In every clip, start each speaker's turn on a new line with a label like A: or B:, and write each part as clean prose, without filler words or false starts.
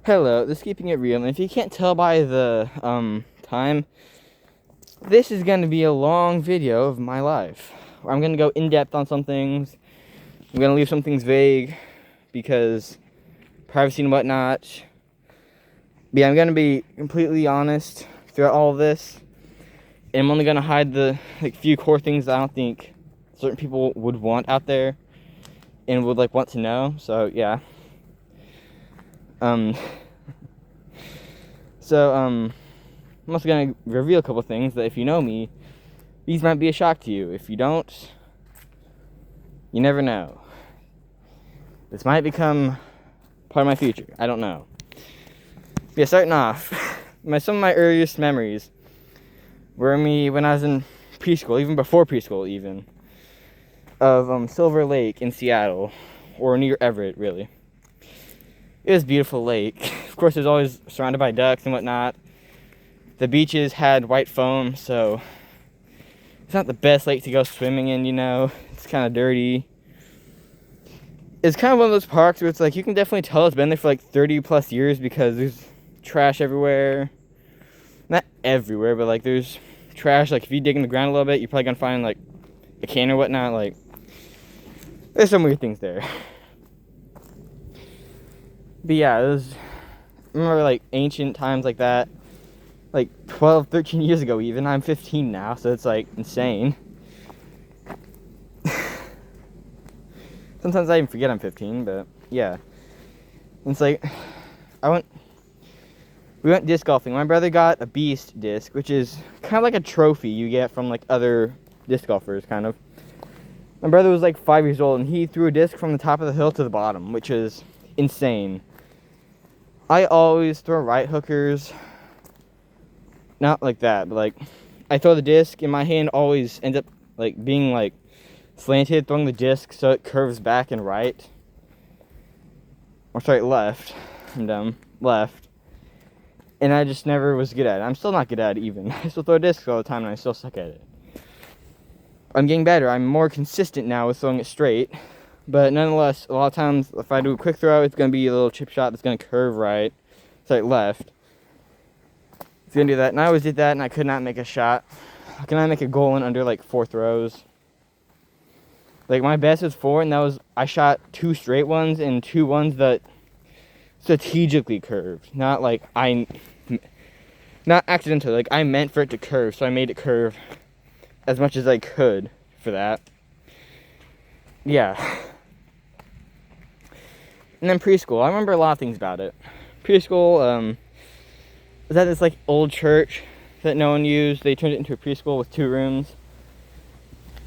A: Hello, this is Keeping It Real, and if you can't tell by the time, this is going to be a long video of my life. I'm going to go in-depth on some things. I'm going to leave some things vague because privacy and whatnot. But yeah, I'm going to be completely honest throughout all of this. And I'm only going to hide the few core things that I don't think certain people would want out there and would want to know. So yeah. I'm also gonna reveal a couple things that if you know me, these might be a shock to you. If you don't, you never know. This might become part of my future. I don't know. Yeah, starting off, some of my earliest memories were me when I was in preschool, even before preschool even, of Silver Lake in Seattle, or near Everett, really. It was a beautiful lake. Of course, it was always surrounded by ducks and whatnot. The beaches had white foam, so it's not the best lake to go swimming in, you know. It's kind of dirty. It's kind of one of those parks where it's you can definitely tell it's been there for 30 plus years because there's trash everywhere. Not everywhere, but there's trash. If you dig in the ground a little bit, you're probably gonna find a can or whatnot. There's some weird things there. But yeah, I remember ancient times like that. 12, 13 years ago even. I'm 15 now, so it's insane. Sometimes I even forget I'm 15, but yeah. It's we went disc golfing. My brother got a Beast disc, which is kind of like a trophy you get from other disc golfers, kind of. My brother was 5 years old, and he threw a disc from the top of the hill to the bottom, which is insane. I always throw right hookers. Not like that, but I throw the disc, and my hand always ends up being slanted, throwing the disc so it curves back and right. Or sorry, left. I'm dumb. Left. And I just never was good at it. I'm still not good at it even. I still throw discs all the time, and I still suck at it. I'm getting better. I'm more consistent now with throwing it straight. But nonetheless, a lot of times, if I do a quick throw, it's going to be a little chip shot that's going to curve right. Sorry, left. It's going to do that. And I always did that, and I could not make a shot. I could not make a goal in under 4 throws. My best was 4, and I shot 2 straight ones and 2 ones that strategically curved. Not not accidentally. I meant for it to curve, so I made it curve as much as I could for that. Yeah. And then preschool. I remember a lot of things about it. Preschool, was at this old church that no one used. They turned it into a preschool with 2 rooms.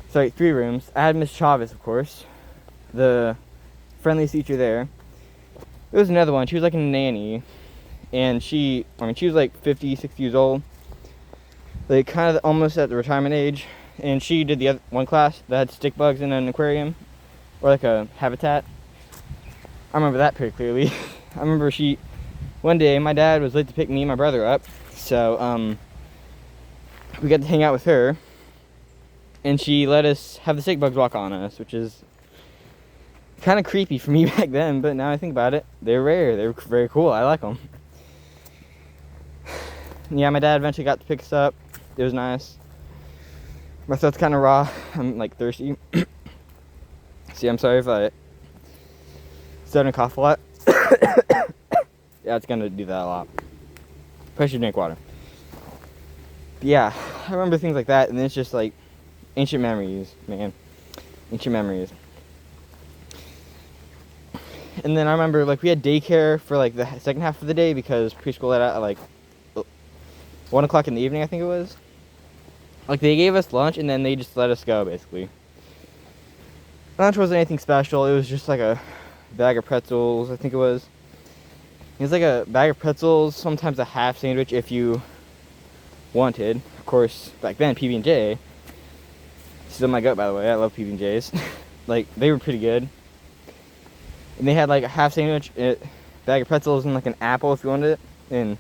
A: Sorry, 3 rooms. I had Miss Chavez, of course, the friendliest teacher there. There was another one. She was a nanny, and she was 50, 60 years old. Kind of almost at the retirement age, and she did the other one class that had stick bugs in an aquarium, or a habitat. I remember that pretty clearly. I remember one day my dad was late to pick me and my brother up, so we got to hang out with her, and she let us have the stick bugs walk on us, which is kind of creepy for me back then, but now I think about it, they're rare. They're very cool. I like them. Yeah, my dad eventually got to pick us up. It was nice. My throat's kind of raw. I'm thirsty. See, I'm sorry if I starting to cough a lot. Yeah, it's gonna do that a lot. Probably should drink water. But yeah, I remember things like that, and then it's just ancient memories, man. Ancient memories. And then I remember we had daycare for the second half of the day because preschool let out at 1 o'clock in the evening, I think it was. They gave us lunch and then they just let us go, basically. Lunch wasn't anything special. It was just a bag of pretzels, I think it was. It was a bag of pretzels, sometimes a half sandwich if you wanted. Of course, back then, PB&J. Still my gut, by the way. I love PB&Js. They were pretty good. And they had a half sandwich, a bag of pretzels, and an apple if you wanted it. And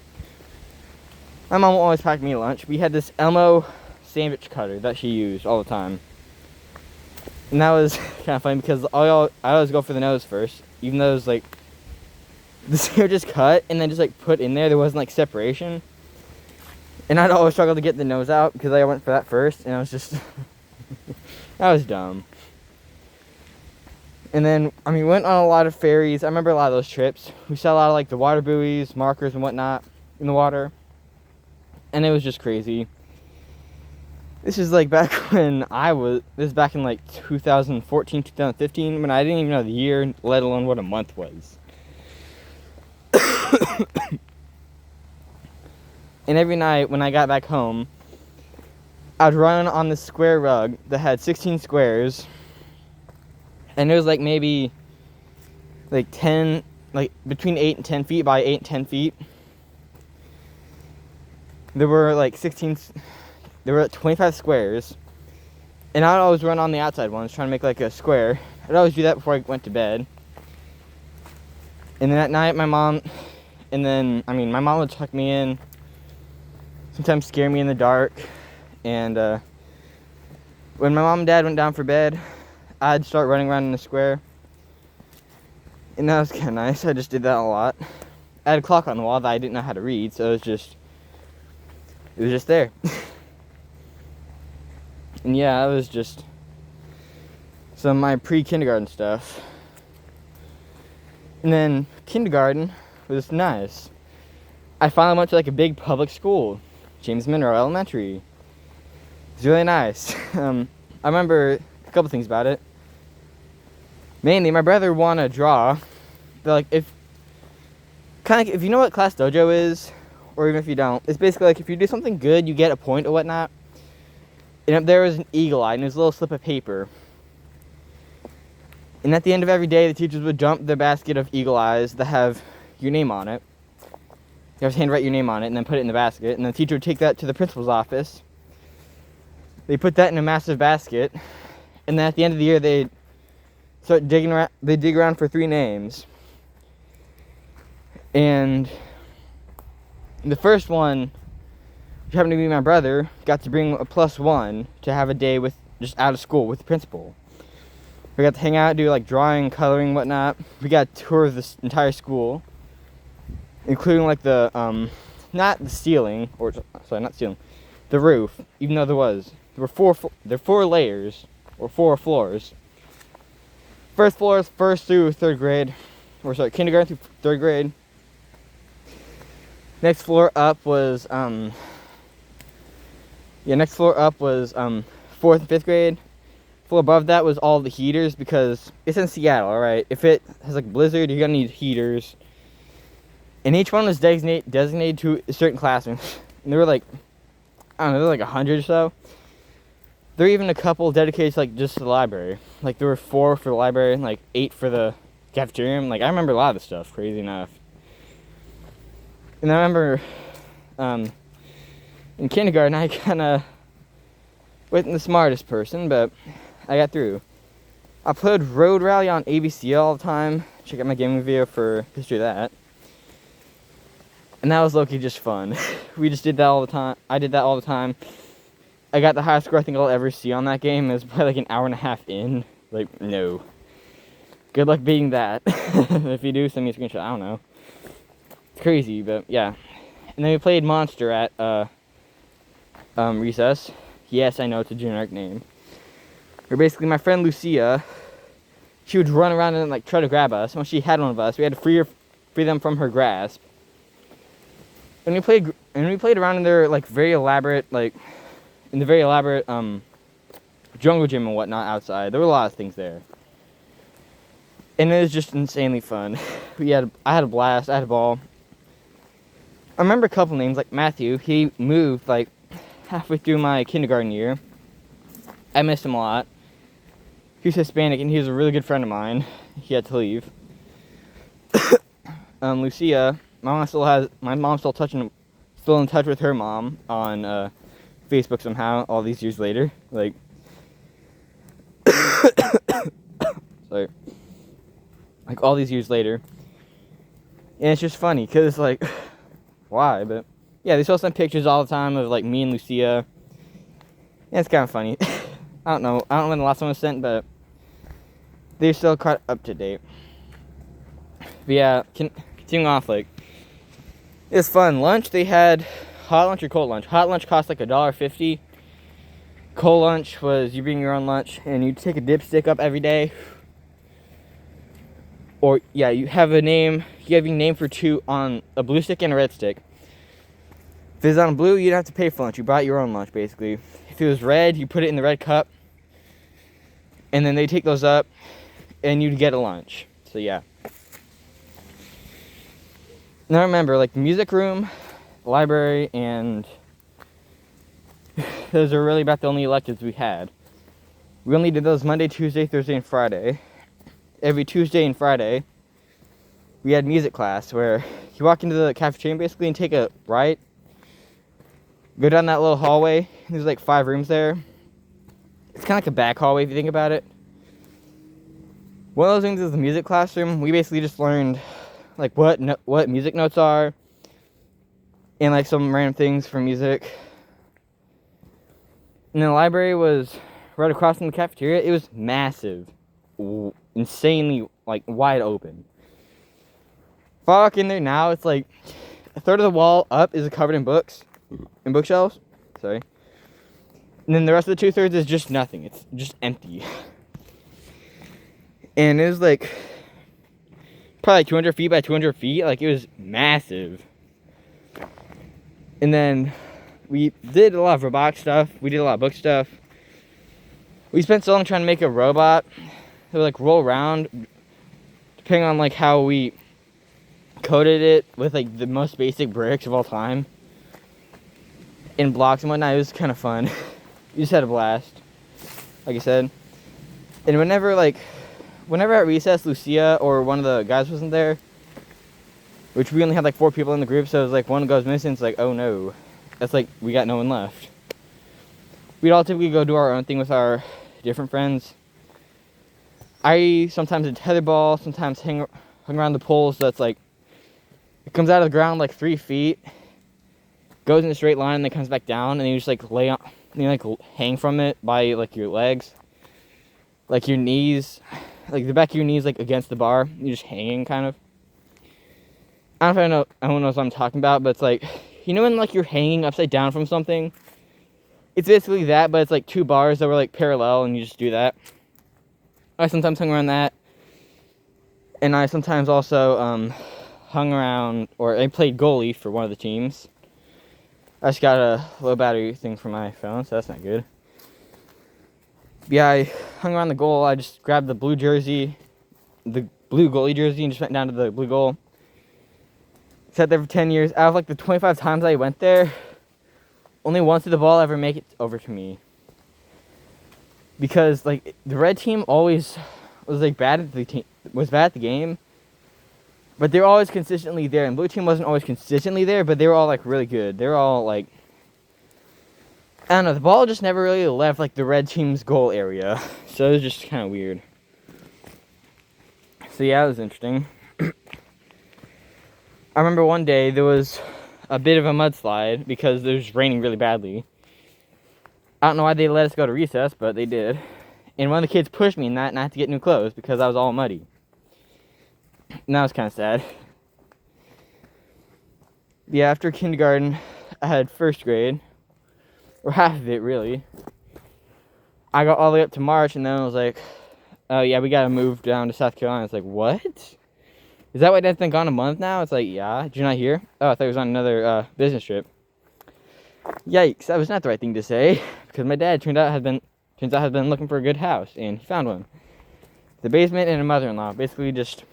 A: my mom always packed me lunch. We had this Elmo sandwich cutter that she used all the time. And that was kind of funny because I always go for the nose first, even though it was the scissors just cut and then just like put in there. There wasn't like separation. And I'd always struggle to get the nose out because I went for that first, and I was just, that was dumb. And then, I mean, we went on a lot of ferries. I remember a lot of those trips. We saw a lot of like the water buoys, markers and whatnot in the water. And it was just crazy. This is like back when this is back in like 2014, 2015, when I didn't even know the year, let alone what a month was. And every night when I got back home, I'd run on this square rug that had 16 squares. And it was like maybe like 10, like between 8 and 10 feet by 8 and 10 feet. There were like 25 squares. And I would always run on the outside ones, trying to make like a square. I'd always do that before I went to bed. And then at night, my mom would tuck me in, sometimes scare me in the dark. And when my mom and dad went down for bed, I'd start running around in the square. And that was kind of nice. I just did that a lot. I had a clock on the wall that I didn't know how to read, so it was just there. And yeah, it was just some of my pre-kindergarten stuff. And then kindergarten was nice. I finally went to like a big public school, James Monroe Elementary. It's really nice. I remember a couple things about it. Mainly, my brother won a draw. They're like, if you know what Class Dojo is, or even if you don't, it's basically like if you do something good, you get a point or whatnot. And up there was an eagle eye, and there's a little slip of paper. And at the end of every day, the teachers would dump the basket of eagle eyes that have your name on it. You have to handwrite your name on it and then put it in the basket. And the teacher would take that to the principal's office. They put that in a massive basket. And then at the end of the year, they'd start digging around. They dig around for 3 names. And the first one, which happened to be my brother, got to bring a +1 to have a day with just out of school with the principal. We got to hang out, do like drawing, coloring, whatnot. We got a tour of this entire school, including like the not the ceiling, not ceiling, the roof. Even though there were 4 layers or 4 floors. First floor is 1st through 3rd grade, kindergarten through 3rd grade. Next floor up was 4th and 5th grade. Floor above that was all the heaters because it's in Seattle, alright? If it has like a blizzard, you're gonna need heaters. And each one was designated to certain classrooms. And there were like, I don't know, there were like 100 or so. There were even a couple dedicated to like just the library. Like there were 4 for the library and like 8 for the cafeteria. Like I remember a lot of the stuff, crazy enough. And I remember in kindergarten, I kind of wasn't the smartest person, but I got through. I played Road Rally on ABC all the time. Check out my gaming video for history of that. And that was low-key just fun. We just did that all the time. I did that all the time. I got the highest score I think I'll ever see on that game. It was probably like an hour and a half in. Like, no. Good luck beating that. If you do, send me a screenshot. I don't know. It's crazy, but yeah. And then we played Monster at recess. Yes, I know it's a generic name. Where basically my friend Lucia, she would run around and like try to grab us. Once she had one of us, we had to free them from her grasp. And we played around in their like very elaborate jungle gym and whatnot outside. There were a lot of things there. And it was just insanely fun. I had a blast, I had a ball. I remember a couple names, like Matthew. He moved like halfway through my kindergarten year. I missed him a lot. He was Hispanic and he was a really good friend of mine. He had to leave. Lucia, my mom's still in touch with her mom on Facebook somehow all these years later. Like sorry. Like all these years later. And it's just funny cuz like why, but yeah, they still send pictures all the time of like me and Lucia. Yeah, it's kind of funny. I don't know when the last one was sent, but they're still quite up to date. But yeah, continuing off, like, it was fun. Lunch, they had hot lunch or cold lunch. Hot lunch cost like $1.50. Cold lunch was you bring your own lunch and you take a dipstick up every day. Or yeah, you have your name for two on a blue stick and a red stick. If it's on blue, you don't have to pay for lunch. You brought your own lunch, basically. If it was red, you put it in the red cup. And then they take those up, and you'd get a lunch. So, yeah. Now, remember, like, the music room, the library, and those are really about the only electives we had. We only did those Monday, Tuesday, Thursday, and Friday. Every Tuesday and Friday, we had music class, where you walk into the cafeteria, basically, and take a right. Go down that little hallway. There's like 5 rooms there. It's kind of like a back hallway if you think about it. One of those things is the music classroom. We basically just learned like what music notes are and like some random things for music. And then the library was right across from the cafeteria. It was massive, insanely like wide open. If I walk in there now, it's like a third of the wall up is covered in books. In bookshelves, sorry. And then the rest of the 2/3 is just nothing. It's just empty. And it was like probably like 200 feet by 200 feet. Like, it was massive. And then we did a lot of robotic stuff. We did a lot of book stuff. We spent so long trying to make a robot that would like roll around, depending on like how we coded it with like the most basic bricks of all time. In blocks and whatnot. It was kind of fun. We just had a blast, like I said. And whenever at recess, Lucia or one of the guys wasn't there, which we only had like 4 people in the group, so it was like one goes missing, it's like, oh no. That's like, we got no one left. We'd all typically go do our own thing with our different friends. I sometimes did tetherball, sometimes hung around the poles that's like, it comes out of the ground like 3 feet, goes in a straight line, and then comes back down, and you just like lay on, you like hang from it by like your legs, like your knees, like the back of your knees like against the bar. You're just hanging kind of. I don't know if anyone knows what I'm talking about, but it's like, you know when like you're hanging upside down from something? It's basically that, but it's like 2 bars that were like parallel, and you just do that. I sometimes hung around that, and I sometimes also hung around, or I played goalie for one of the teams. I just got a low battery thing for my phone, so that's not good. Yeah, I hung around the goal. I just grabbed the blue jersey, the blue goalie jersey, and just went down to the blue goal. Sat there for 10 years. Out of like the 25 times I went there, only once did the ball ever make it over to me. Because like the red team always was like bad at the game. But they were always consistently there, and blue team wasn't always consistently there, but they were all like really good. They were all like, I don't know, the ball just never really left like the red team's goal area. So it was just kind of weird. So yeah, it was interesting. I remember one day there was a bit of a mudslide because it was raining really badly. I don't know why they let us go to recess, but they did. And one of the kids pushed me in that, and I had to get new clothes because I was all muddy. And that was kind of sad. Yeah, after kindergarten, I had 1st grade. Or half of it, really. I got all the way up to March, and then I was like, oh yeah, we gotta move down to South Carolina. It's like, what? Is that why Dad's been gone a month now? It's like, yeah. Did you not hear? Oh, I thought he was on another business trip. Yikes, that was not the right thing to say. Because my dad turns out has been looking for a good house, and he found one. The basement and a mother-in-law. Basically just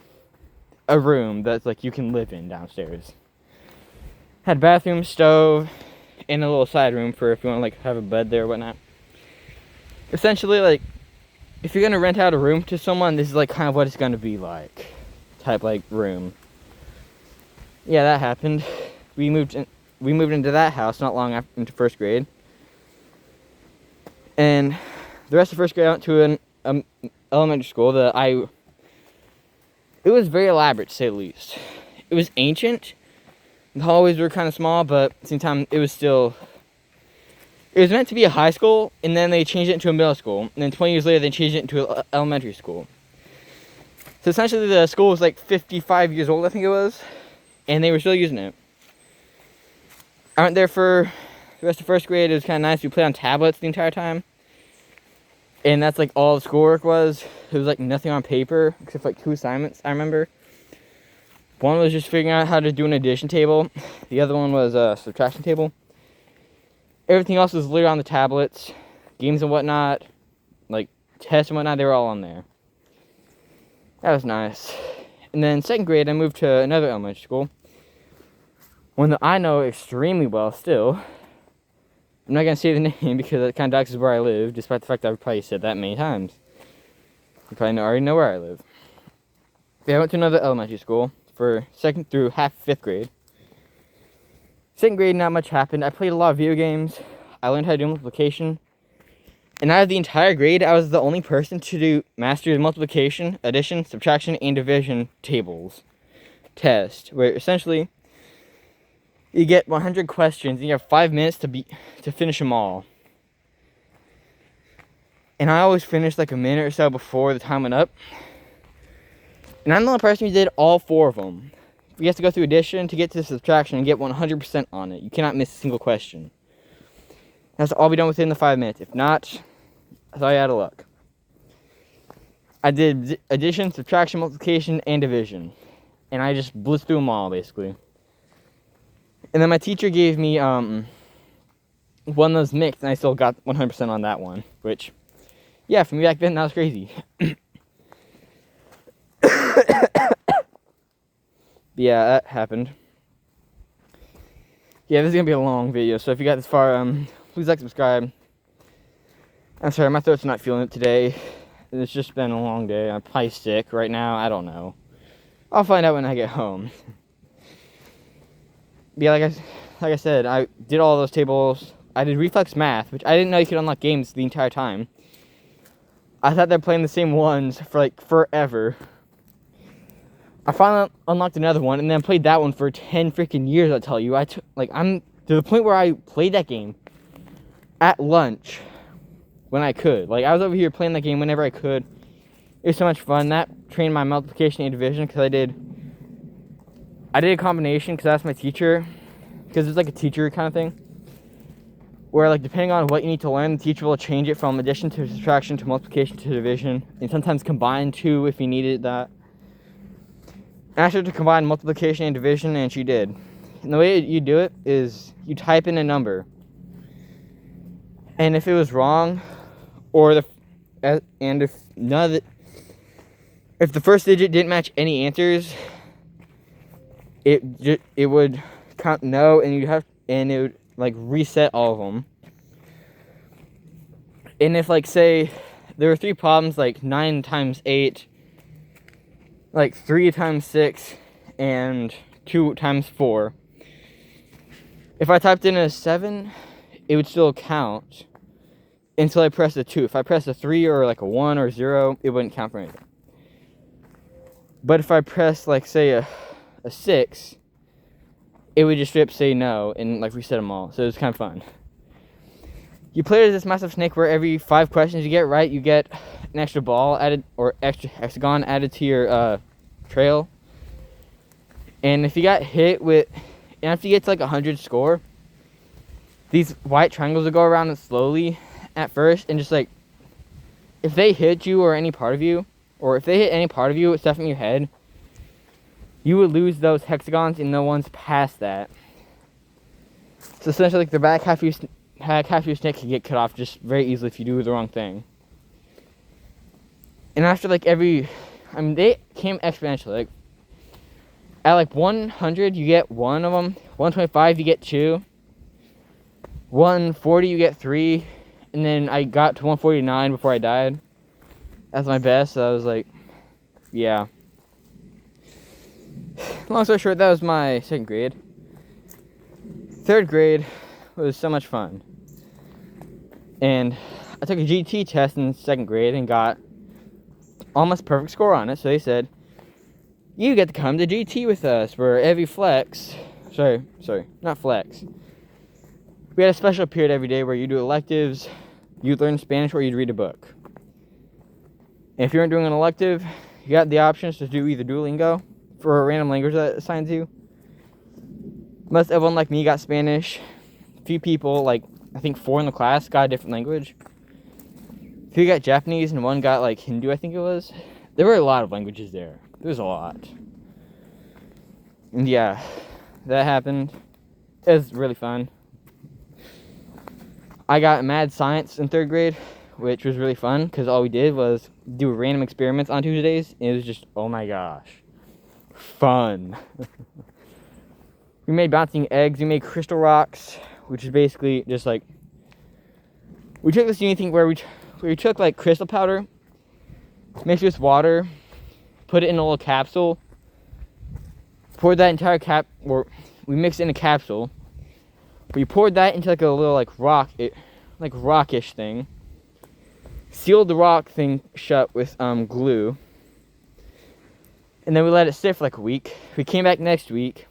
A: a room that's like you can live in downstairs. Had bathroom, stove, and a little side room for if you want to like have a bed there or whatnot. Essentially, like, if you're gonna rent out a room to someone, this is like kind of what it's gonna be like, type like room. Yeah, that happened. We moved into that house not long after into 1st grade, and the rest of 1st grade I went to an elementary school that it was very elaborate, to say the least. It was ancient. The hallways were kind of small, but at the same time, it was meant to be a high school, and then they changed it into a middle school. And then 20 years later, they changed it into an elementary school. So essentially, the school was like 55 years old, I think it was. and they were still using it. I went there for the rest of first grade. It was kind of nice. We played on tablets the entire time. And that's like all the schoolwork was. It was like nothing on paper except for like 2 assignments, I remember. One was just figuring out how to do an addition table. The other one was a subtraction table. Everything else was literally on the tablets. Games and whatnot, like tests and whatnot, they were all on there. That was nice. And then 2nd grade, I moved to another elementary school. One that I know extremely well still. I'm not going to say the name because it kind of doxes where I live, despite the fact that I've probably said that many times. You probably already know where I live. Yeah, I went to another elementary school for 2nd through half 5th grade. 2nd grade, not much happened. I played a lot of video games. I learned how to do multiplication. And out of the entire grade, I was the only person to master the multiplication, addition, subtraction, and division tables test, where essentially you get 100 questions and you have 5 minutes to finish them all. And I always finish like a minute or so before the time went up. And I'm the only person who did all 4 of them. You have to go through addition to get to subtraction and get 100% on it. You cannot miss a single question. It has to all be done within the 5 minutes. If not, I thought you out of luck. I did addition, subtraction, multiplication, and division. And I just blitzed through them all, basically. And then my teacher gave me one of those mixed, and I still got 100% on that one. Which, yeah, for me back then, that was crazy. Yeah, that happened. Yeah, this is going to be a long video, so if you got this far, please like, subscribe. I'm sorry, my throat's not feeling it today. It's just been a long day. I'm probably sick right now. I don't know. I'll find out when I get home. Yeah, like I said, I did all those tables. I did reflex math, which I didn't know you could unlock games the entire time. I thought they're playing the same ones for like forever. I finally unlocked another one, and then played that one for 10 freaking years. I'll tell you, I'm to the point where I played that game at lunch. When I could. Like, I was over here playing that game whenever I could. It was so much fun. That trained my multiplication and division because I did a combination because I asked my teacher. Because it's like a teacher kind of thing. Where, like, depending on what you need to learn, the teacher will change it from addition to subtraction to multiplication to division. And sometimes combine 2 if you needed that. I asked her to combine multiplication and division, and she did. And the way you do it is you type in a number. And if it was wrong, or if the first digit didn't match any answers, it would count no, and it would like reset all of them. And if like say there were 3 problems, like 9 times 8, like 3 times 6, and 2 times 4. If I typed in a 7, it would still count. Until I pressed a 2. If I pressed a 3 or like a 1 or 0, it wouldn't count for anything. But if I pressed like say a 6, it would just straight up say no and like reset them all. So it was kind of fun. You play as this massive snake where every 5 questions you get right, you get an extra ball added or extra hexagon added to your trail. And if you got hit with, and after you get to like 100 score, these white triangles will go around it slowly at first, and just like if they hit you or any part of you, or if they hit any part of you with stuff in your head, you would lose those hexagons and the ones past that. So essentially, like the back half of your snake can get cut off just very easily if you do the wrong thing. And after like they came exponentially. Like at like 100, you get 1 of them. 125, you get 2. 140, you get 3. And then I got to 149 before I died. That's my best, so I was like, yeah. Long story short, that was my 2nd grade. 3rd grade was so much fun. And I took a GT test in 2nd grade and got almost perfect score on it. So they said, you get to come to GT with us, where every flex, not flex. We had a special period every day where you do electives, you learn Spanish, or you'd read a book. And if you weren't doing an elective, you got the options to do either Duolingo for a random language that assigns you, Most everyone like me got Spanish. A few people, like I think 4 in the class, got a different language. A few got Japanese and 1 got like Hindu, I think it was. There were a lot of languages there. There was a lot. And yeah, that happened. It was really fun. I got mad science in 3rd grade, which was really fun because all we did was do random experiments on Tuesdays. And it was just, oh my gosh, fun. We made bouncing eggs. We made crystal rocks, which is basically just like, we took this unique thing where we took like crystal powder, mixed with water, put it in a little capsule, poured that entire or we mixed it in a capsule. We poured that into like a little like rockish thing. Sealed the rock thing shut with glue. And then we let it sit for like a week. We came back next week.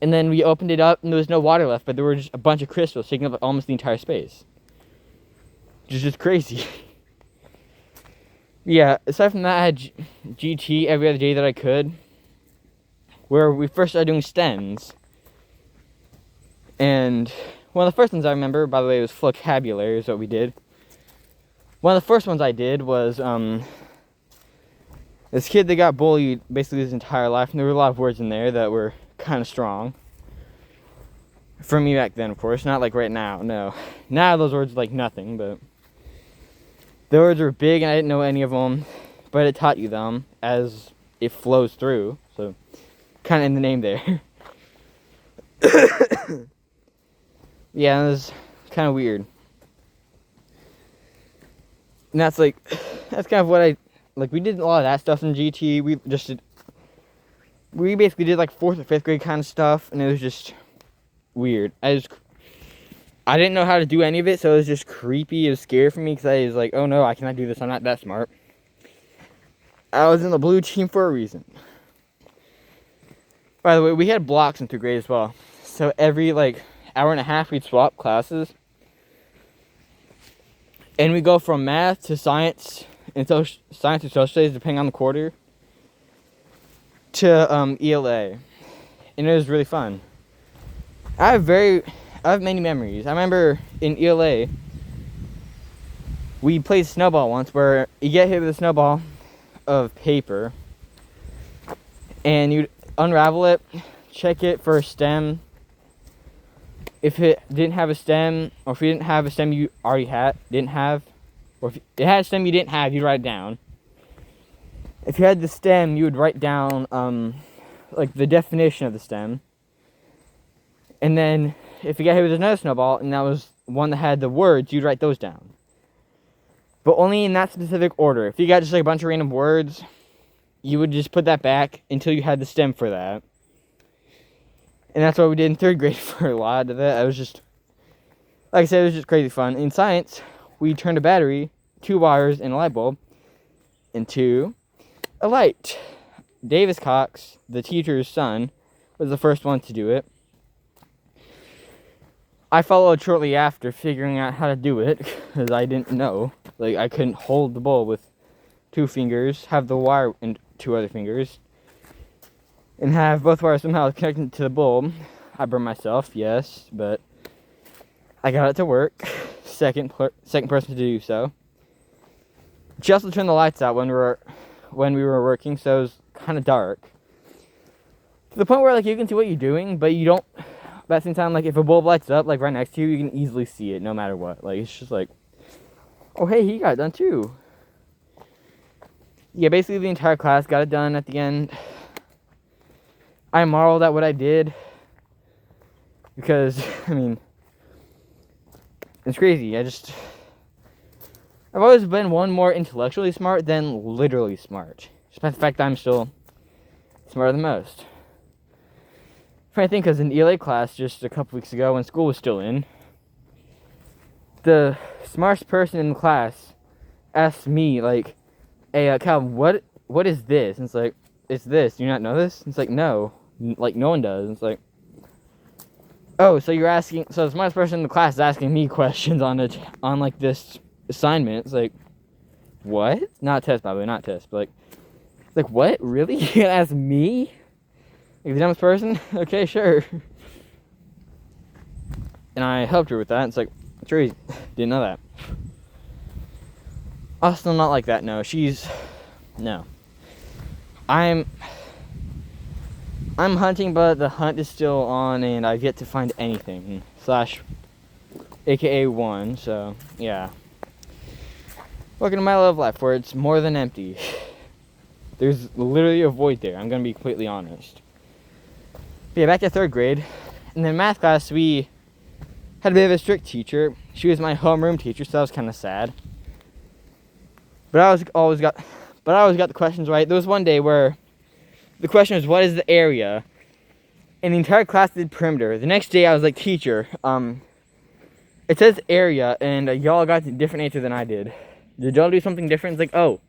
A: And then we opened it up and there was no water left, but there were just a bunch of crystals taking up almost the entire space. Which is just crazy. Yeah, aside from that, I had GT every other day that I could. Where we first started doing stems. And one of the first ones I remember, by the way, was vocabulary is what we did. One of the first ones I did was this kid that got bullied basically his entire life, and there were a lot of words in there that were kind of strong. For me back then, of course, not like right now, no. Now those words are like nothing, but the words were big and I didn't know any of them, but it taught you them as it flows through, so kind of in the name there. Yeah, it was kind of weird. And that's kind of what we did a lot of that stuff in GT. We basically did like 4th or 5th grade kind of stuff, and it was just weird. I didn't know how to do any of it, so it was just creepy. It was scary for me because I was like, oh no, I cannot do this. I'm not that smart. I was in the blue team for a reason. By the way, we had blocks in 3rd grade as well. So every like hour and a half, we'd swap classes. And we go from math to science and science to social studies, depending on the quarter, to ELA. And it was really fun. I have many memories. I remember in ELA, we played snowball once where you get hit with a snowball of paper and you'd unravel it, check it for a stem. If it didn't have a stem, or if you didn't have a stem you already didn't have, or if it had a stem you didn't have, you'd write it down. If you had the stem, you would write down like the definition of the stem. And then if you got hit with another snowball and that was one that had the words, you'd write those down. But only in that specific order. If you got just like a bunch of random words, you would just put that back until you had the stem for that. And that's what we did in 3rd grade for a lot of it. I was just, like I said, it was just crazy fun. In science, we turned a battery, 2 wires, and a light bulb into a light. Davis Cox, the teacher's son, was the first one to do it. I followed shortly after, figuring out how to do it, because I didn't know. Like, I couldn't hold the bulb with 2 fingers, have the wire in 2 other fingers, and have both wires somehow connected to the bulb. I burned myself, yes, but I got it to work. Second person to do so. She also turned the lights out when we were working, so it was kind of dark. To the point where like you can see what you're doing, but you don't. But at the same time, like if a bulb lights up like right next to you, you can easily see it no matter what. Like it's just like, oh hey, he got it done too. Yeah, basically the entire class got it done at the end. I marveled at what I did because, I mean, it's crazy. I've always been one more intellectually smart than literally smart. Despite the fact that I'm still smarter than most. Funny thing, because in ELA class just a couple weeks ago when school was still in, the smartest person in the class asked me, like, hey, Calvin, what is this? And it's like, it's this. Do you not know this? And it's like, no. Like, no one does. And it's like, oh, so you're asking, so the smartest person in the class is asking me questions on like, this assignment. It's like, what? Not a test, by the way, not a test. But, like, what? Really? You're gonna ask me? Like, the dumbest person? Okay, sure. and I helped her with that. It's like, it's really, didn't know that. Also, not like that, no. No. I'm hunting, but the hunt is still on, and I've yet to find anything. /AKA 1, so, yeah. Welcome to my love life, where it's more than empty. There's literally a void there, I'm gonna be completely honest. But yeah, back to 3rd grade. In the math class, we had a bit of a strict teacher. She was my homeroom teacher, so that was kind of sad. But I always got the questions right. There was one day where the question was, what is the area? And the entire class did perimeter. The next day, I was like, teacher, it says area, and y'all got a different answer than I did. Did y'all do something different? It's like, oh,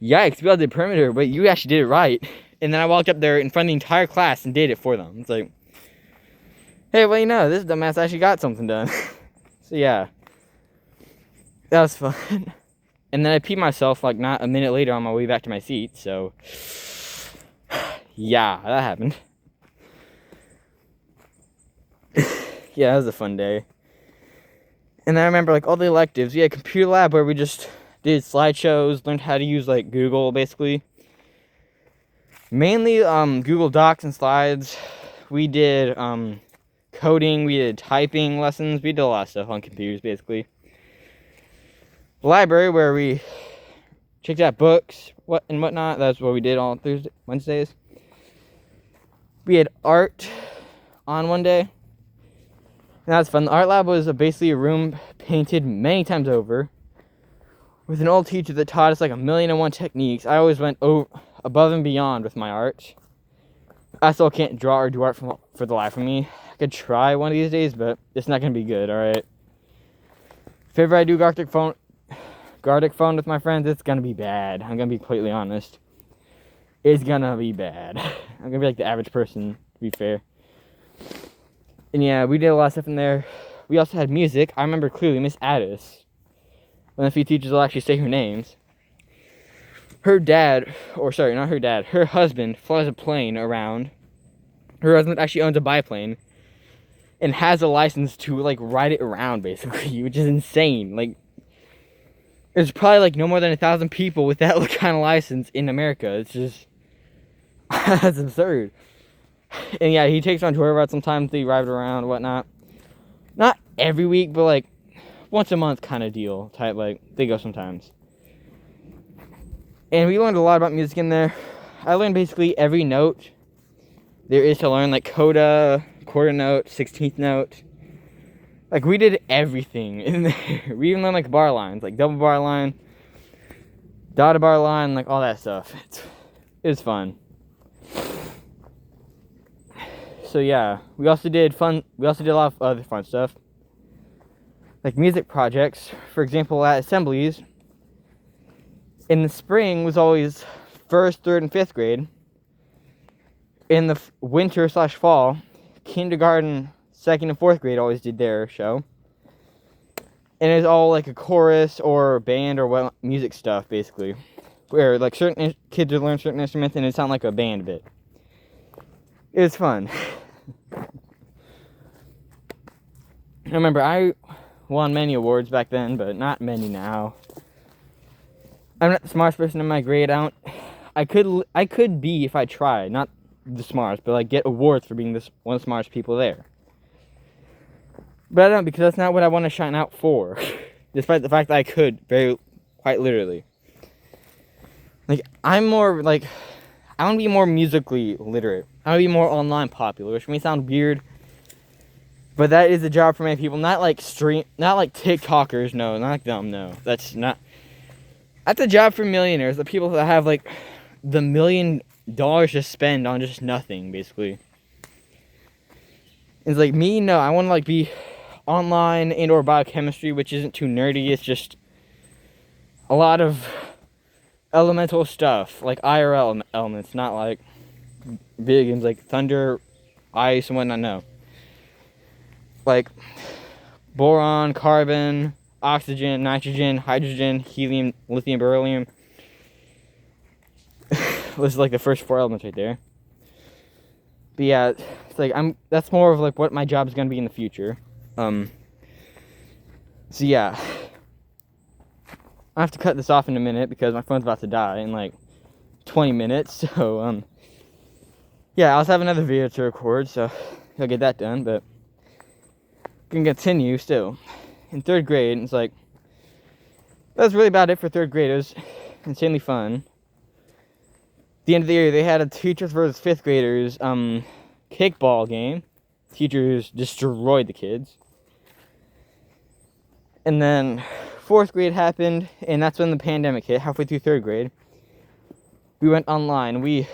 A: yikes, we all did perimeter, but you actually did it right. And then I walked up there in front of the entire class and did it for them. It's like, hey, well, you know, this dumbass actually got something done. So, yeah. That was fun. And then I peed myself, like, not a minute later on my way back to my seat, so... yeah, that happened. Yeah, that was a fun day. And then I remember, like, all the electives. We had a computer lab where we just did slideshows, learned how to use, like, Google, basically. Mainly, Google Docs and slides. We did, coding, we did typing lessons. We did a lot of stuff on computers, basically. The library, where we checked out books, and whatnot. That's what we did on Wednesdays. We had art on one day. And that was fun. The art lab was basically a room painted many times over with an old teacher that taught us like 1,000,001 techniques. I always went above and beyond with my art. I still can't draw or do art for the life of me. I could try one of these days, but it's not going to be good, alright? If ever I do Gartic phone with my friends, it's going to be bad. I'm going to be completely honest. It's going to be bad. I'm going to be like the average person, to be fair. And yeah, we did a lot of stuff in there. We also had music. I remember clearly Miss Addis. One of the few teachers will actually say her names. Her husband flies a plane around. Her husband actually owns a biplane and has a license to, like, ride it around, basically, which is insane. Like, there's probably, like, no more than 1,000 people with that kind of license in America. It's just, that's absurd. And yeah, he takes on tour routes sometimes. They ride around and whatnot. Not every week, but, like, once a month kind of deal. Type, like, they go sometimes. And we learned a lot about music in there. I learned basically every note there is to learn, like coda, quarter note, 16th note. Like, we did everything in there. We even learned, like, bar lines, like double bar line, dotted bar line, like all that stuff. It was fun. So yeah, we also did a lot of other fun stuff, like music projects. For example, at assemblies, in the spring was always 1st, 3rd, and 5th grade. In the winter/fall, kindergarten, 2nd, and 4th grade always did their show. And it was all like a chorus or band or music stuff, basically, where like certain kids would learn certain instruments and it sounded like a band bit. It was fun. I remember I won many awards back then, but not many now. I'm not the smartest person in my grade. I could be if I tried, not the smartest, but like get awards for being one of the smartest people there. But I don't, because that's not what I want to shine out for. Despite the fact that I could, quite literally. Like, I want to be more musically literate. I want to be more online popular, which may sound weird, but that is a job for many people. Not like TikTokers, no, not like them, no. That's a job for millionaires, the people that have like the $1 million to spend on just nothing, basically. It's like me, no, I want to like be online and or biochemistry, which isn't too nerdy. It's just a lot of elemental stuff, like IRL elements, not like video games like thunder, ice, and whatnot. No, like boron, carbon, oxygen, nitrogen, hydrogen, helium, lithium, beryllium. This is like the first 4 elements right there. But yeah, it's like that's more of like what my job is going to be in the future. So yeah, I have to cut this off in a minute because my phone's about to die in like 20 minutes. So yeah, I also have another video to record, so I'll get that done. But can continue still. In 3rd grade, it's like that's really about it for 3rd grade. It was insanely fun. At the end of the year, they had a teachers versus 5th graders kickball game. Teachers destroyed the kids. And then 4th grade happened, and that's when the pandemic hit, halfway through 3rd grade. We went online. This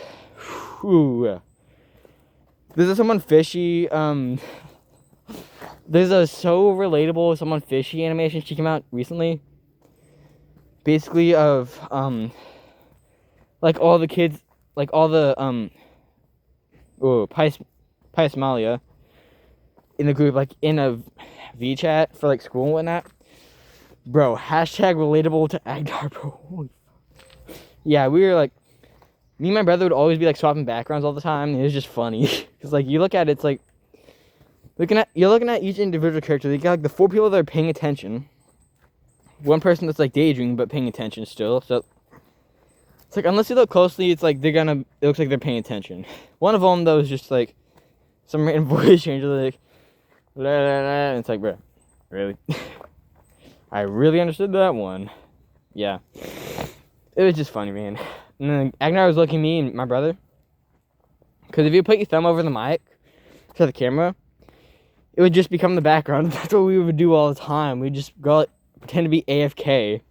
A: is someone fishy. There's a so relatable someone fishy animation. She came out recently. Basically of, like all the kids, like all the, Pius Malia in the group, like in a VChat for like school and whatnot. Bro, hashtag relatable to Agnar, bro. Yeah, we were like, me and my brother would always be like swapping backgrounds all the time, and it was just funny. Cause like you look at it, it's like, you're looking at each individual character. They got like the 4 people that are paying attention. 1 person that's like daydreaming but paying attention still. So it's like, unless you look closely, it's like it looks like they're paying attention. One of them though is just like some random voice changer, like la, la, la, and it's like, bro, really? I really understood that one. Yeah, it was just funny, man. And then Agnar was looking at me and my brother, because if you put your thumb over the mic to the camera, it would just become the background. That's what we would do all the time. We'd just go pretend to be AFK.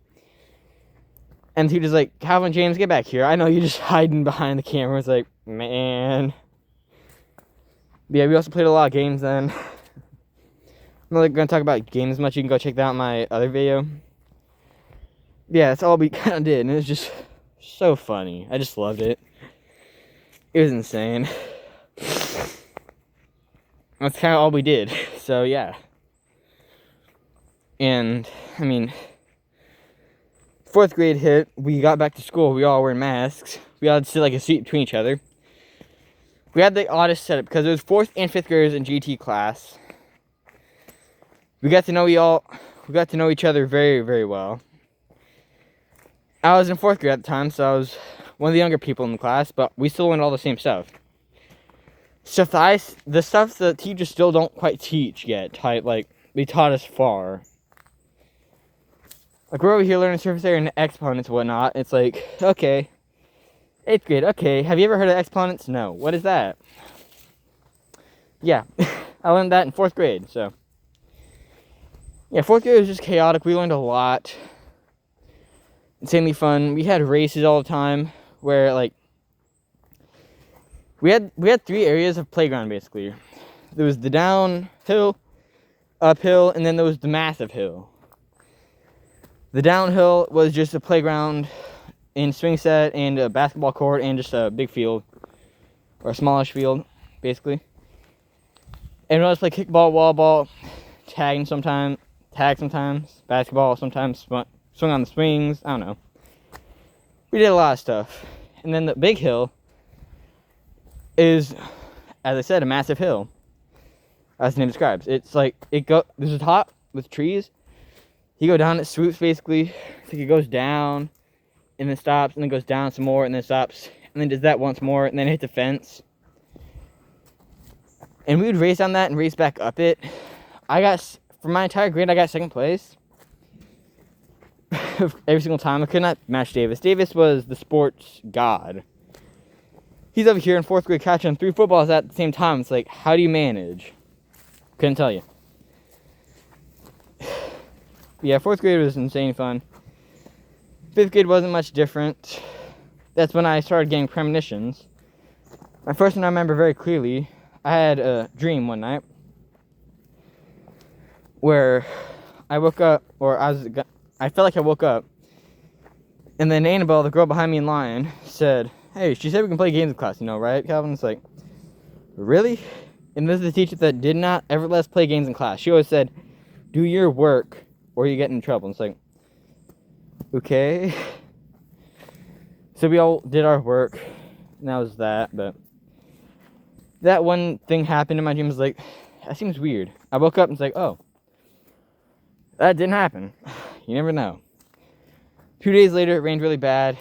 A: And he was like, Calvin James, get back here. I know you're just hiding behind the camera. It's like, man. But yeah, we also played a lot of games then. I'm not going to talk about games much. You can go check that out in my other video. Yeah, that's all we kind of did. And it was just so funny. I just loved it. It was insane. That's kind of all we did. So, yeah. And, I mean, 4th grade hit. We got back to school. We all wearing masks. We all had to sit like a seat between each other. We had the oddest setup because it was 4th and 5th graders in GT class. We got to know each other very, very well. I was in 4th grade at the time, so I was one of the younger people in the class, but we still learned all the same stuff. The stuff that teachers still don't quite teach yet. Like, they taught us far. Like, we're over here learning surface area and exponents and whatnot. It's like, okay. 8th grade, okay. Have you ever heard of exponents? No. What is that? Yeah. I learned that in 4th grade, so. Yeah, 4th grade was just chaotic. We learned a lot. Insanely fun. We had races all the time where, like, we had 3 areas of playground, basically. There was the downhill, uphill, and then there was the massive hill. The downhill was just a playground in swing set and a basketball court and just a big field, or a smallish field, basically. And we always play kickball, wall ball, tag sometimes, basketball sometimes, swing on the swings, I don't know. We did a lot of stuff. And then the big hill is, as I said, a massive hill, as the name describes. It's like, there's a top with trees. You go down, it swoops basically. It's like it goes down, and then stops, and then goes down some more, and then stops, and then does that once more, and then it hits a fence. And we would race on that and race back up it. For my entire grade, I got 2nd place. Every single time. I could not match Davis. Davis was the sports god. He's over here in 4th grade catching 3 footballs at the same time. It's like, how do you manage? Couldn't tell you. Yeah, 4th grade was insane fun. 5th grade wasn't much different. That's when I started getting premonitions. My first one I remember very clearly. I had a dream one night where I woke up, I felt like I woke up, and then Annabelle, the girl behind me in line, said, hey, she said we can play games in class, you know, right, Calvin? It's like, really? And this is the teacher that did not ever let us play games in class. She always said, do your work or you get in trouble. And it's like, okay. So we all did our work, and that was that. But that one thing happened in my dream. Was like, that seems weird. I woke up and it's like, oh, that didn't happen. You never know. 2 days later, it rained really bad.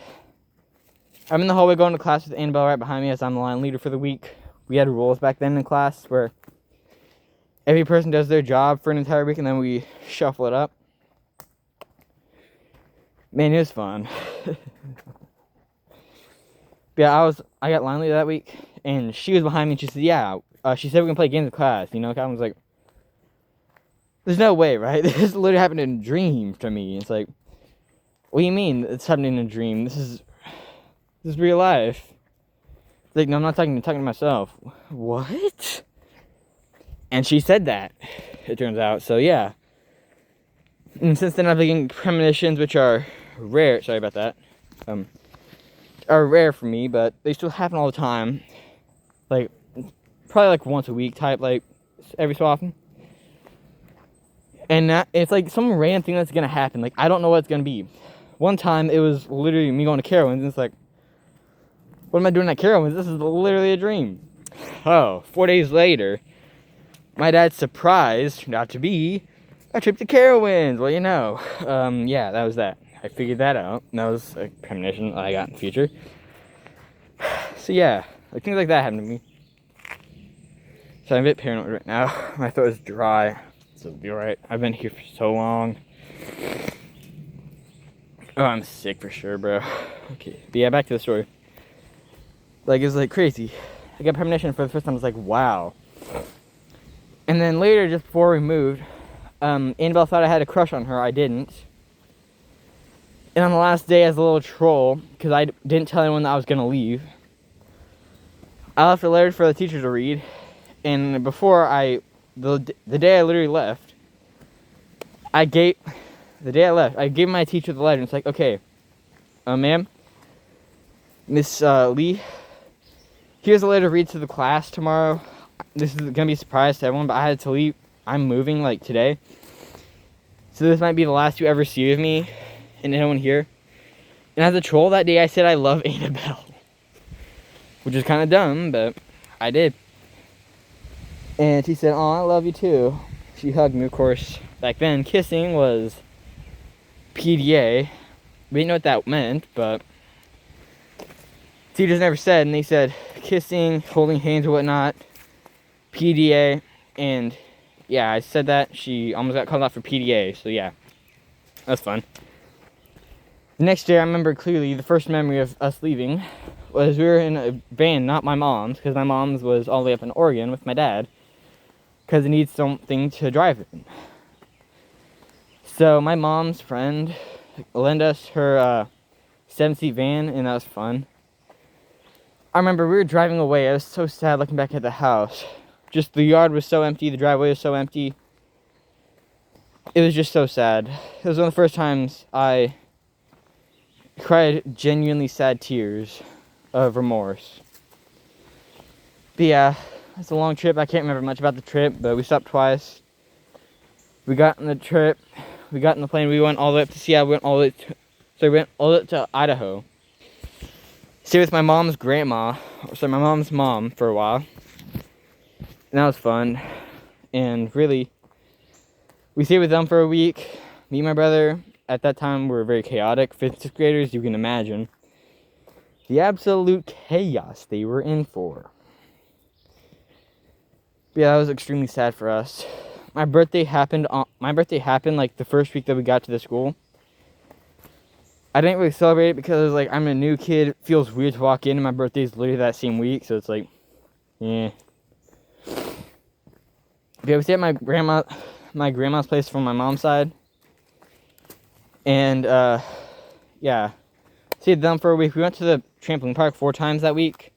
A: I'm in the hallway going to class with Annabelle right behind me as I'm the line leader for the week. We had rules back then in class where every person does their job for an entire week and then we shuffle it up. Man, it was fun. Yeah, I got line leader that week, and she was behind me, and she said, yeah, she said we can play games in class, you know? I was like, there's no way, right? This literally happened in a dream to me. It's like, what do you mean it's happening in a dream? This is real life. It's like, no, I'm not talking to myself. What? And she said that, it turns out, so yeah. And since then, I've been getting premonitions, which are rare, sorry about that, are rare for me, but they still happen all the time. Like, probably like once a week type, like every so often. And it's like some random thing that's gonna happen. Like, I don't know what it's gonna be. One time, it was literally me going to Carowinds, and it's like, what am I doing at Carowinds? This is literally a dream. Oh, 4 days later, my dad's surprise turned out to be a trip to Carowinds. Well, you know, yeah, that was that. I figured that out. That was a premonition I got in the future. So yeah, like things like that happen to me. So I'm a bit paranoid right now. My throat is dry, so it'll be alright. I've been here for so long. Oh, I'm sick for sure, bro. Okay, but yeah, back to the story. Like, it was like crazy. I got premonition for the first time. I was like, wow. And then later, just before we moved, Annabelle thought I had a crush on her. I didn't. And on the last day, as a little troll, because I didn't tell anyone that I was going to leave, I left a letter for the teacher to read. And before the day I literally left, I gave my teacher the letter. And it's like, okay, ma'am, Miss Lee, here's a letter to read to the class tomorrow. This is going to be a surprise to everyone, but I had to leave. I'm moving, like, today. So this might be the last you ever see of me and anyone here. And as a troll that day, I said I love Annabelle. Which is kind of dumb, but I did. And she said, oh, I love you too. She hugged me, of course. Back then, kissing was PDA. We didn't know what that meant, but teachers never said, and they said kissing, holding hands or whatnot, PDA, and yeah, I said that. She almost got called out for PDA, so yeah, that's fun. The next day, I remember clearly the first memory of us leaving was we were in a van, not my mom's, because my mom's was all the way up in Oregon with my dad, because it needs something to drive in. So my mom's friend lent us her 7-seat van, and that was fun. I remember we were driving away. I was so sad looking back at the house. Just the yard was so empty, the driveway was so empty. It was just so sad. It was one of the first times I cried genuinely sad tears of remorse. But yeah, it's a long trip. I can't remember much about the trip, but we stopped twice. We got on the trip. We got in the plane. We went all the way up to Seattle. We went all the way to Idaho. Stayed with my mom's grandma, my mom's mom for a while. And that was fun. And really, we stayed with them for a week. Me and my brother, at that time, were very chaotic. 5th, 6th graders, you can imagine the absolute chaos they were in for. But yeah, that was extremely sad for us. My birthday happened like the first week that we got to the school. I didn't really celebrate it because like I'm a new kid. It feels weird to walk in and my birthday's literally that same week, so it's like, yeah. Yeah, we stayed at my grandma's place from my mom's side. And yeah. Stayed with them for a week. We went to the trampoline park 4 times that week,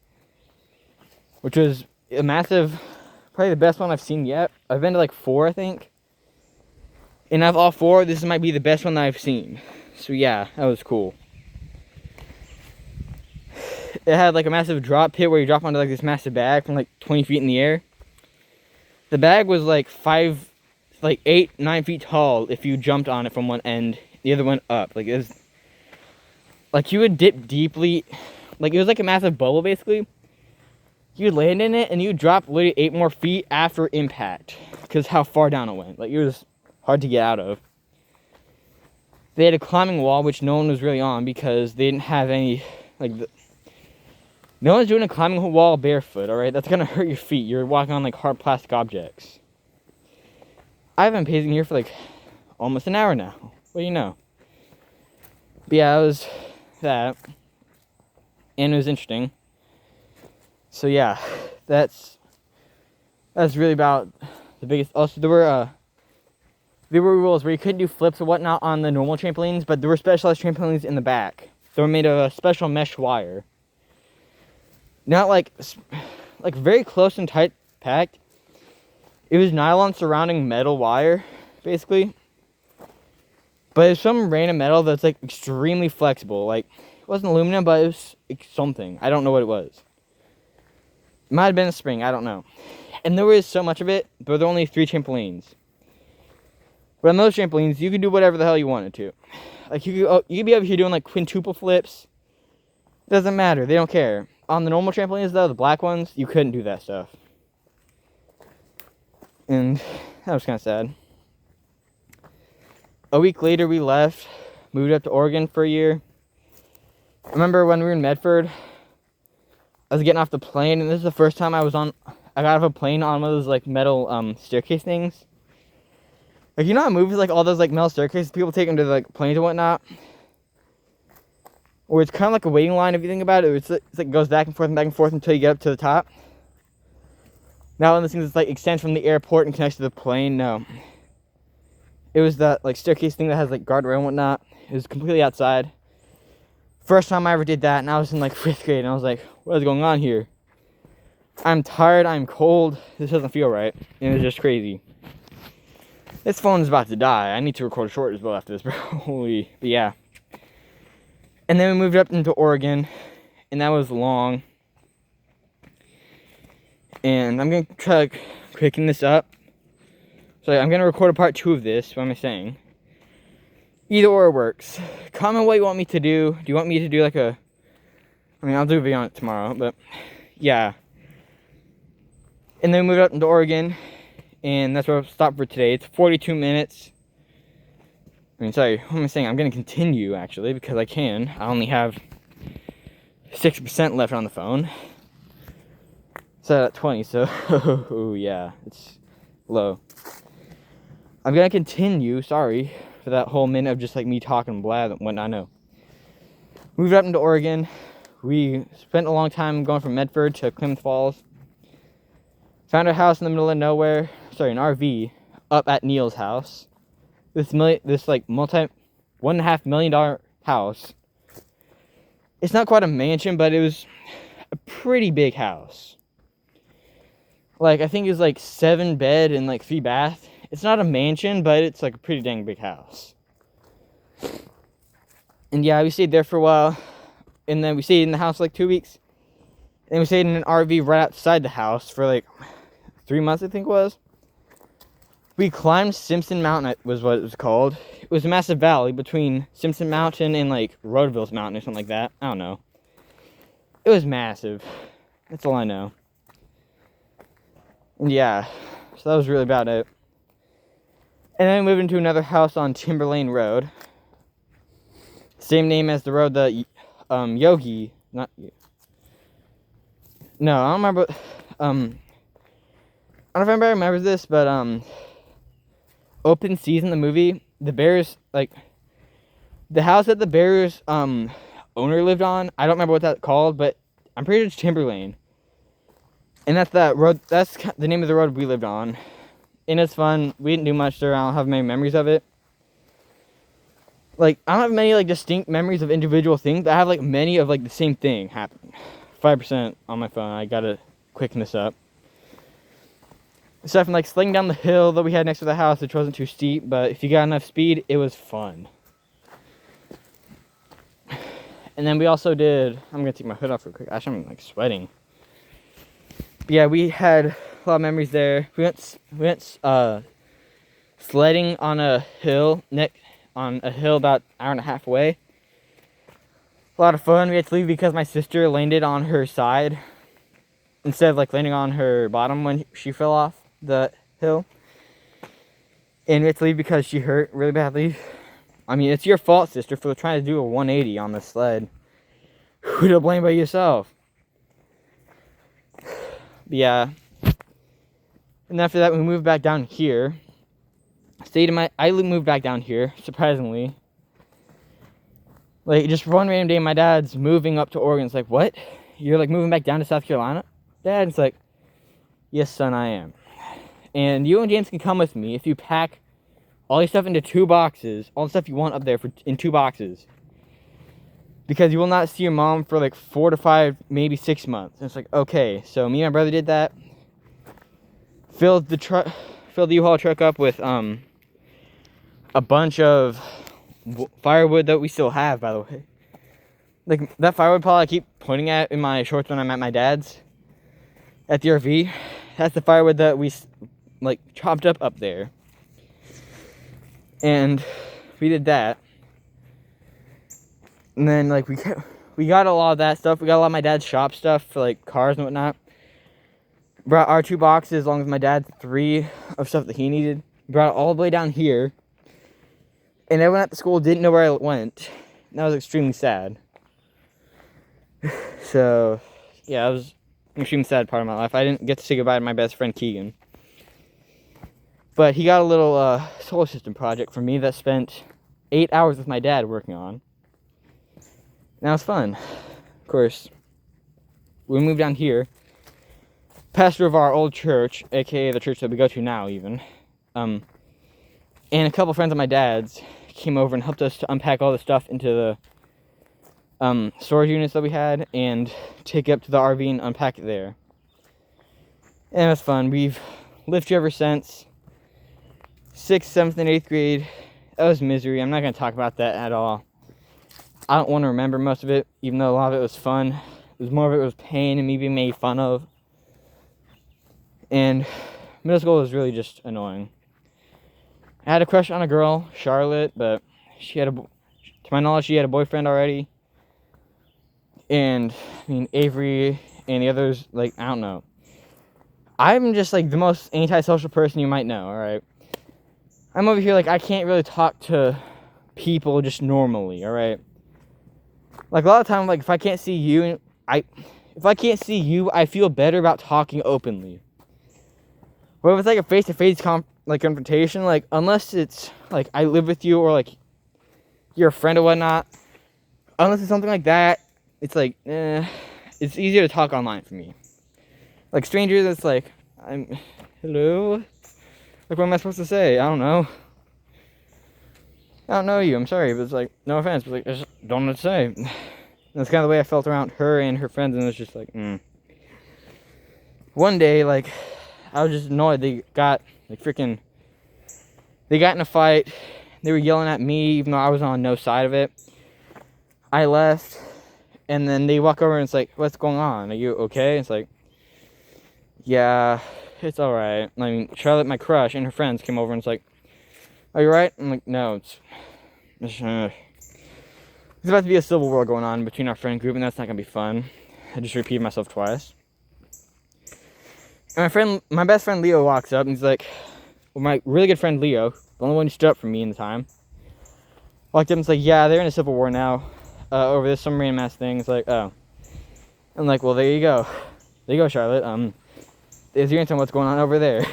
A: which was a massive, probably the best one I've seen yet. I've been to like 4, I think. And of all 4, this might be the best one that I've seen. So yeah, that was cool. It had like a massive drop pit where you drop onto like this massive bag from like 20 feet in the air. The bag was like 8, 9 feet tall if you jumped on it from one end, the other one up. Like it was, like you would dip deeply, like it was like a massive bubble basically. you land in it and you drop literally 8 more feet after impact because how far down it went. Like, it was hard to get out of. They had a climbing wall, which no one was really on because they didn't have any, like, no one's doing a climbing wall barefoot, alright? That's gonna hurt your feet. You're walking on, like, hard plastic objects. I've been pacing here for, like, almost an hour now. What do you know? But yeah, it was that. And it was interesting. So yeah, that's really about the biggest. Also, there were rules where you couldn't do flips or whatnot on the normal trampolines, but there were specialized trampolines in the back. They were made of a special mesh wire. Not like very close and tight packed. It was nylon surrounding metal wire, basically. But it's some random metal that's like extremely flexible. Like, it wasn't aluminum, but it was something. I don't know what it was. It might have been a spring, I don't know. And there was so much of it, but there were only 3 trampolines. But on those trampolines, you could do whatever the hell you wanted to. Like, you could be over here doing like quintuple flips. It doesn't matter, they don't care. On the normal trampolines though, the black ones, you couldn't do that stuff. And that was kind of sad. A week later, we left, moved up to Oregon for a year. I remember when we were in Medford, I was getting off the plane, and this is the first time I got off a plane on one of those, like, metal, staircase things. Like, you know how movies, like, all those, like, metal staircases, people take them to, like, planes and whatnot? Or it's kind of like a waiting line, if you think about it. It's like, goes back and forth until you get up to the top. Now, one of those things that's, like, extends from the airport and connects to the plane, no. It was that, like, staircase thing that has, like, guardrail and whatnot. It was completely outside. First time I ever did that, and I was in, like, 5th grade, and I was like, what is going on here? I'm tired, I'm cold, this doesn't feel right. And it was just crazy. This phone is about to die. I need to record a short as well after this, bro. Holy, but yeah. And then we moved up into Oregon, and that was long. And I'm going to try, like, quicking this up. So I'm going to record a part 2 of this. What am I saying? Either or works. Comment what you want me to do. Do you want me to do, like, I mean, I'll do a video on it tomorrow, but yeah. And then we moved up into Oregon, and that's where I'll stop for today. It's 42 minutes. I mean, sorry, what am I saying? I'm going to continue, actually, because I can. I only have 6% left on the phone. Set at 20, so, oh, yeah, it's low. I'm going to continue, sorry, for that whole minute of just, like, me talking blah and whatnot, no. Moved up into Oregon. We spent a long time going from Medford to Klamath Falls. Found a house in the middle of nowhere, sorry, an RV, up at Neil's house. This like, $1.5 million house. It's not quite a mansion, but it was a pretty big house. Like, I think it was, like, 7 bed and, like, 3 bath. It's not a mansion, but it's, like, a pretty dang big house. And, yeah, we stayed there for a while. And then we stayed in the house, like, 2 weeks. And we stayed in an RV right outside the house for, like, 3 months, I think it was. We climbed Simpson Mountain, was what it was called. It was a massive valley between Simpson Mountain and, like, Rodeville's Mountain or something like that. I don't know. It was massive. That's all I know. And, yeah. So that was really about it. And then we moved into another house on Timberlane Road. Same name as the road that Yogi, not you. No, I don't remember. I don't know if anybody remembers this, but Open Season, the movie, the Bears, like, the house that the Bears owner lived on. I don't remember what that's called, but I'm pretty sure it's Timberlane. And that's that road. That's the name of the road we lived on. And it's fun. We didn't do much there. I don't have many memories of it. Like, I don't have many, like, distinct memories of individual things. I have, like, many of, like, the same thing happen. 5% on my phone. I gotta quicken this up. Aside from, like, sliding down the hill that we had next to the house, which wasn't too steep, but if you got enough speed, it was fun. And then we also did, I'm gonna take my hood off real quick. Actually, I'm, like, sweating. But yeah, we had a lot of memories there. We went sledding on a hill, about an hour and a half away. A lot of fun. We had to leave because my sister landed on her side. instead of like landing on her bottom when she fell off the hill. And we had to leave because she hurt really badly. I mean, it's your fault, sister, for trying to do a 180 on the sled. Who to blame but yourself? But yeah. And after that, we moved back down here. I moved back down here, surprisingly. Like, just one random day, my dad's moving up to Oregon. It's like, what? You're, like, moving back down to South Carolina? Dad? And it's like, yes, son, I am. And you and James can come with me if you pack all your stuff into 2 boxes. All the stuff you want up there in 2 boxes. Because you will not see your mom for, like, 4 to 5, maybe 6 months. And it's like, okay. So, me and my brother did that. Filled the U-Haul truck up with, a bunch of firewood that we still have, by the way. Like, that firewood pile I keep pointing at in my shorts when I'm at my dad's at the RV, that's the firewood that we, like, chopped up there. And we did that. And then, like, we got a lot of that stuff. We got a lot of my dad's shop stuff for, like, cars and whatnot. Brought our 2 boxes along with my dad's 3 of stuff that he needed. Brought it all the way down here. And everyone at the school didn't know where I went. And that was extremely sad. So, yeah, that was an extremely sad part of my life. I didn't get to say goodbye to my best friend, Keegan. But he got a little solar system project for me that spent 8 hours with my dad working on. And that was fun. Of course, we moved down here. Pastor of our old church, a.k.a. the church that we go to now, even. And a couple friends of my dad's came over and helped us to unpack all the stuff into the storage units that we had and take it up to the RV and unpack it there. And it was fun. We've lived here ever since 6th, 7th, and 8th grade. That was misery. I'm not going to talk about that at all. I don't want to remember most of it, even though a lot of it was fun. It was more of it was pain and me being made fun of. And middle school was really just annoying. I had a crush on a girl, Charlotte, but to my knowledge, she had a boyfriend already. And, I mean, Avery and the others, like, I don't know. I'm just, like, the most antisocial person you might know, alright? I'm over here, like, I can't really talk to people just normally, alright? Like, a lot of time, like, if I can't see you, I feel better about talking openly. But if it's, like, a face-to-face confrontation, like, unless it's, like, I live with you or, like, you're a friend or whatnot, unless it's something like that, it's, like, it's easier to talk online for me. Like, strangers, it's, like, hello? Like, what am I supposed to say? I don't know. I don't know you, I'm sorry, but it's, like, no offense, but, like, I just don't know what to say. And that's kind of the way I felt around her and her friends, and it was just, like, One day, like, I was just annoyed. They got in a fight. They were yelling at me, even though I was on no side of it. I left, and then they walk over and it's like, what's going on? Are you okay? It's like, yeah, it's alright. I mean, Charlotte, my crush, and her friends came over and it's like, are you right? I'm like, no, it's about to be a civil war going on between our friend group, and that's not going to be fun. I just repeated myself twice. And my best friend Leo walks up and he's like, well, my really good friend Leo, the only one who stood up for me in the time, walked up and was like, yeah, they're in a civil war now, over this some random ass thing. It's like, oh. I'm like, well, there you go. There you go, Charlotte. Is your answer on what's going on over there?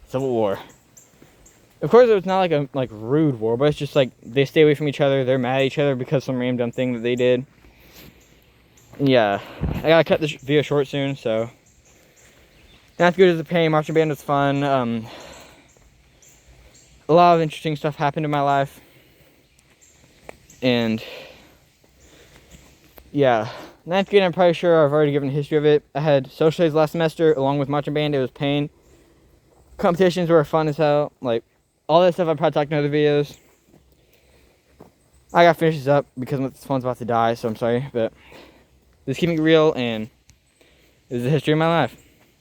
A: Civil war. Of course, it was not like a rude war, but it's just like they stay away from each other. They're mad at each other because of some random dumb thing that they did. And yeah, I gotta cut this video short soon, so. Not as good as the pain. Marching band was fun. A lot of interesting stuff happened in my life. And yeah, 9th grade, I'm probably sure I've already given a history of it. I had social studies last semester along with marching band. It was pain. Competitions were fun as hell. Like, all that stuff I'll probably talk in other videos. I gotta finish this up because this phone's about to die, so I'm sorry. But just keeping it real, and this is the history of my life.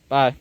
A: Bye.